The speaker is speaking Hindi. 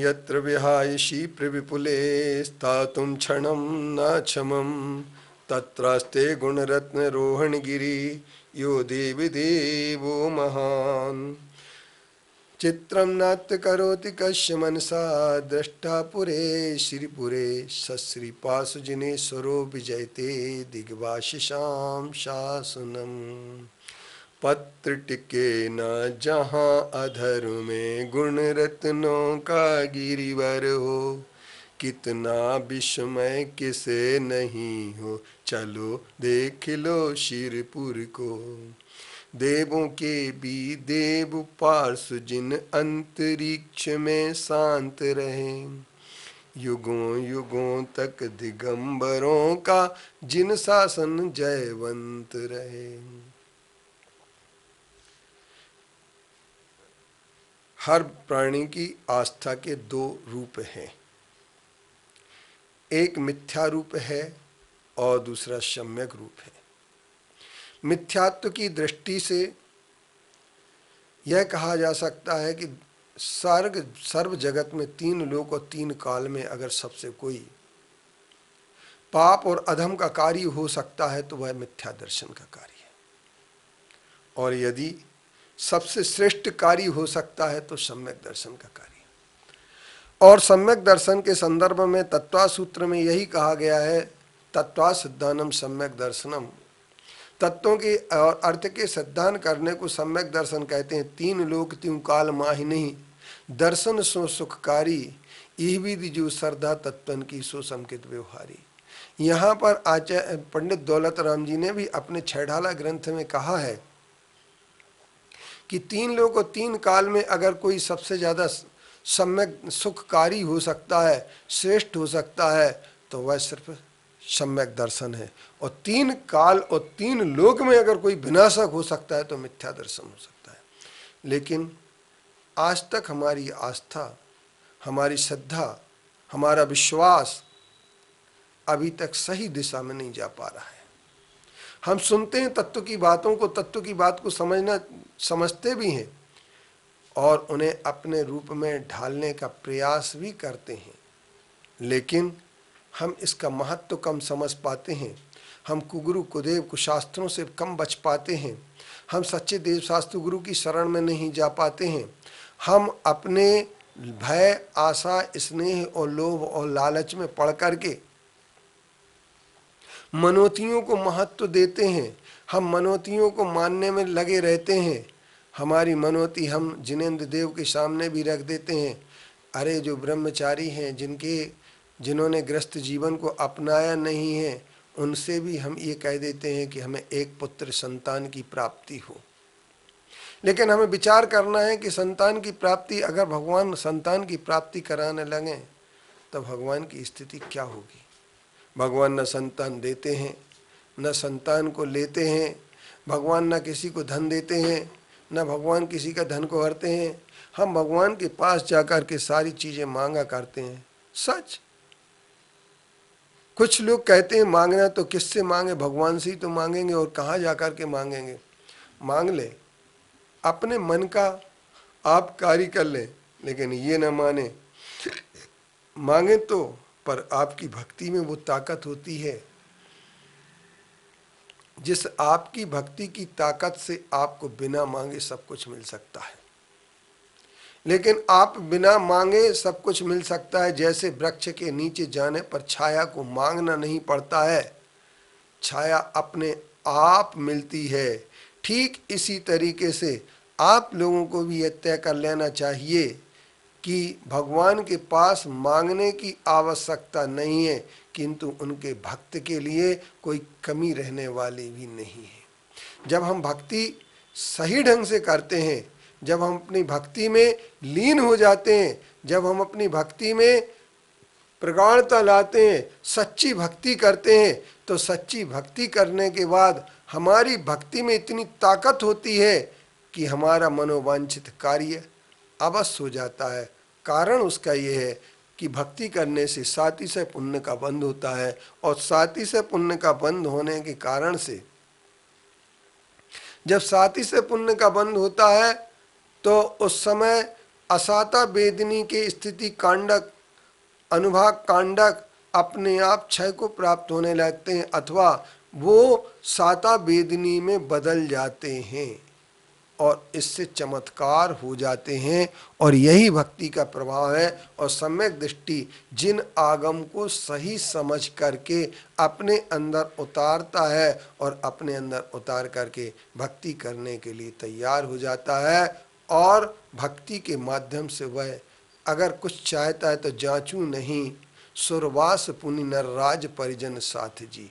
यत्र विहाय क्षिप्रविपुले स्थातुं क्षणं न क्षमं तत्रास्ते गुणरत्नरोहणगिरि यो देवी देवो महान्। चित्रं नाट्य करोति कस्य मनसा दृष्टा पुरे श्रीपुरे सश्रीपाशुजिनेश्वरो विजयते दिग्वाशिषां शासनम्। पत्र टिके न जहाँ अधर में गुण रत्नों का गिरिवर हो, कितना विस्मय किसे नहीं हो, चलो देख लो शिरपुर को। देवों के भी देव पार्श्व जिन अंतरिक्ष में शांत रहे, युगों युगों तक दिगंबरों का जिन शासन जयवंत रहे। हर प्राणी की आस्था के दो रूप हैं, एक मिथ्या रूप है और दूसरा सम्यक रूप है। मिथ्यात्व की दृष्टि से यह कहा जा सकता है कि सर्व जगत में तीन लोक और तीन काल में अगर सबसे कोई पाप और अधम का कार्य हो सकता है तो वह मिथ्या दर्शन का कार्य है, और यदि सबसे श्रेष्ठ कार्य हो सकता है तो सम्यक दर्शन का कार्य है। और सम्यक दर्शन के संदर्भ में तत्वा सूत्र में यही कहा गया है, तत्वा सिद्धानम सम्यक दर्शनम। तत्वों के और अर्थ के सिद्धांत करने को सम्यक दर्शन कहते हैं। तीन लोक त्यों काल माहि नहीं, दर्शन सो सुखकारी, यह विधि जो श्रद्धा तत्वन की सो समकित व्यवहारी। यहाँ पर आचार्य पंडित दौलत राम जी ने भी अपने छेड़ाला ग्रंथ में कहा है कि तीन लोक और तीन काल में अगर कोई सबसे ज़्यादा सम्यक सुखकारी हो सकता है, श्रेष्ठ हो सकता है, तो वह सिर्फ सम्यक दर्शन है। और तीन काल और तीन लोक में अगर कोई विनाशक हो सकता है तो मिथ्या दर्शन हो सकता है। लेकिन आज तक हमारी आस्था, हमारी श्रद्धा, हमारा विश्वास अभी तक सही दिशा में नहीं जा पा रहा है। हम सुनते हैं तत्व की बातों को, तत्व की बात को समझते भी हैं और उन्हें अपने रूप में ढालने का प्रयास भी करते हैं, लेकिन हम इसका महत्व कम समझ पाते हैं। हम कुगुरु कुदेव कुशास्त्रों से कम बच पाते हैं। हम सच्चे देव शास्त्र गुरु की शरण में नहीं जा पाते हैं। हम अपने भय, आशा, स्नेह और लोभ और लालच में पड़ करके मनोतियों को महत्व देते हैं। हम मनोतियों को मानने में लगे रहते हैं। हमारी मनोती हम जिनेंद्र देव के सामने भी रख देते हैं। अरे जो ब्रह्मचारी हैं, जिन्होंने गृहस्थ जीवन को अपनाया नहीं है, उनसे भी हम ये कह देते हैं कि हमें एक पुत्र संतान की प्राप्ति हो। लेकिन हमें विचार करना है कि संतान की प्राप्ति, अगर भगवान संतान की प्राप्ति कराने लगे तो भगवान की स्थिति क्या होगी। भगवान न संतान देते हैं, न संतान को लेते हैं। भगवान न किसी को धन देते हैं, न भगवान किसी का धन को हरते हैं। हम भगवान के पास जाकर के सारी चीज़ें मांगा करते हैं। सच, कुछ लोग कहते हैं मांगना तो किससे मांगे, भगवान से ही तो मांगेंगे, और कहाँ जाकर के मांगेंगे। मांग ले, अपने मन का आप कार्य कर ले, लेकिन ये न माने मांगे तो, पर आपकी भक्ति में वो ताकत होती है जिस आपकी भक्ति की ताकत से आपको बिना मांगे सब कुछ मिल सकता है। लेकिन आप बिना मांगे सब कुछ मिल सकता है। जैसे वृक्ष के नीचे जाने पर छाया को मांगना नहीं पड़ता है, छाया अपने आप मिलती है। ठीक इसी तरीके से आप लोगों को भी यह तय कर लेना चाहिए कि भगवान के पास मांगने की आवश्यकता नहीं है, किंतु उनके भक्त के लिए कोई कमी रहने वाली भी नहीं है। जब हम भक्ति सही ढंग से करते हैं, जब हम अपनी भक्ति में लीन हो जाते हैं, जब हम अपनी भक्ति में प्रगाढ़ता लाते हैं, सच्ची भक्ति करते हैं, तो सच्ची भक्ति करने के बाद हमारी भक्ति में इतनी ताकत होती है कि हमारा मनोवांछित कार्य अवश्य हो जाता है। कारण उसका ये है कि भक्ति करने से साथी से पुण्य का बंध होता है, और साथी से पुण्य का बंध होने के कारण से, जब साथी से पुण्य का बंध होता है तो उस समय असाता वेदनी के स्थिति कांडक, अनुभाग कांडक अपने आप क्षय को प्राप्त होने लगते हैं अथवा वो साता वेदनी में बदल जाते हैं और इससे चमत्कार हो जाते हैं। और यही भक्ति का प्रभाव है। और सम्यक दृष्टि जिन आगम को सही समझ करके अपने अंदर उतारता है और अपने अंदर उतार करके भक्ति करने के लिए तैयार हो जाता है, और भक्ति के माध्यम से वह अगर कुछ चाहता है तो जांचू नहीं, सुरवास पुनि नर राज परिजन साथ जी।